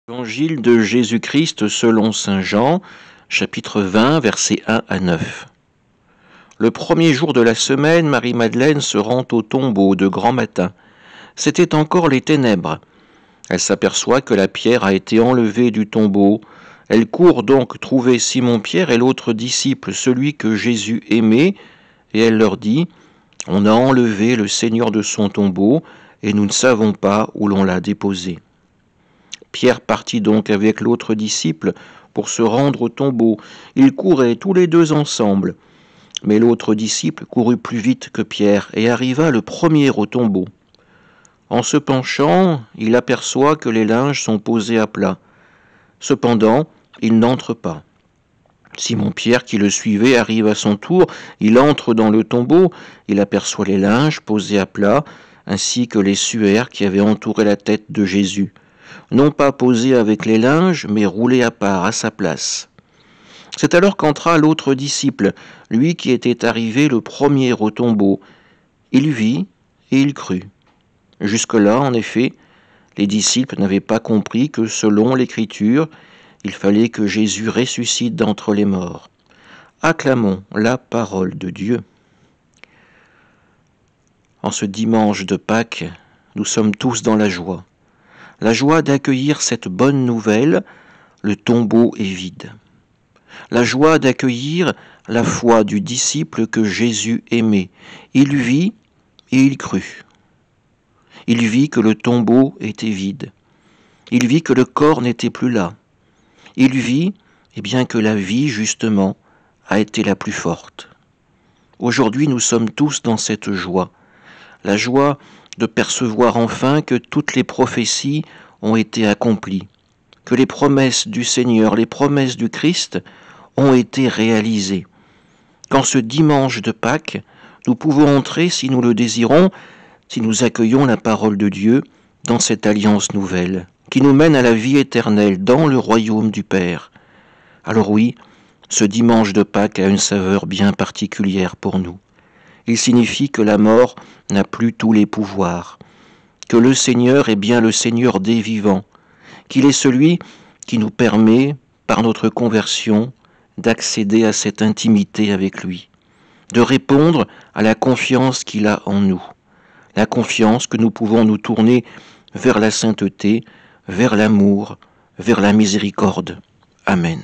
Évangile de Jésus-Christ selon saint Jean, chapitre 20, versets 1 à 9. Le premier jour de la semaine, Marie-Madeleine se rend au tombeau de grand matin. C'étaient encore les ténèbres. Elle s'aperçoit que la pierre a été enlevée du tombeau. Elle court donc trouver Simon-Pierre et l'autre disciple, celui que Jésus aimait, et elle leur dit « On a enlevé le Seigneur de son tombeau, et nous ne savons pas où l'on l'a déposé. » Pierre partit donc avec l'autre disciple pour se rendre au tombeau. Ils couraient tous les deux ensemble. Mais l'autre disciple courut plus vite que Pierre et arriva le premier au tombeau. En se penchant, il aperçoit que les linges sont posés à plat. Cependant, il n'entre pas. Simon-Pierre, qui le suivait, arrive à son tour. Il entre dans le tombeau. Il aperçoit les linges posés à plat, ainsi que les suaires qui avaient entouré la tête de Jésus. Non pas posé avec les linges, mais roulé à part, à sa place. C'est alors qu'entra l'autre disciple, lui qui était arrivé le premier au tombeau. Il vit et il crut. Jusque-là, en effet, les disciples n'avaient pas compris que, selon l'Écriture, il fallait que Jésus ressuscite d'entre les morts. Acclamons la parole de Dieu. En ce dimanche de Pâques, nous sommes tous dans la joie d'accueillir cette bonne nouvelle, le tombeau est vide. La joie d'accueillir la foi du disciple que Jésus aimait. Il vit et il crut. Il vit que le tombeau était vide. Il vit que le corps n'était plus là. Il vit, et bien que la vie, justement, a été la plus forte. Aujourd'hui, nous sommes tous dans cette joie. La joie de percevoir enfin que toutes les prophéties ont été accomplies, que les promesses du Seigneur, les promesses du Christ ont été réalisées. Qu'en ce dimanche de Pâques, nous pouvons entrer, si nous le désirons, si nous accueillons la parole de Dieu, dans cette alliance nouvelle, qui nous mène à la vie éternelle dans le royaume du Père. Alors oui, ce dimanche de Pâques a une saveur bien particulière pour nous. Il signifie que la mort n'a plus tous les pouvoirs, que le Seigneur est bien le Seigneur des vivants, qu'il est celui qui nous permet, par notre conversion, d'accéder à cette intimité avec lui, de répondre à la confiance qu'il a en nous, la confiance que nous pouvons nous tourner vers la sainteté, vers l'amour, vers la miséricorde. Amen.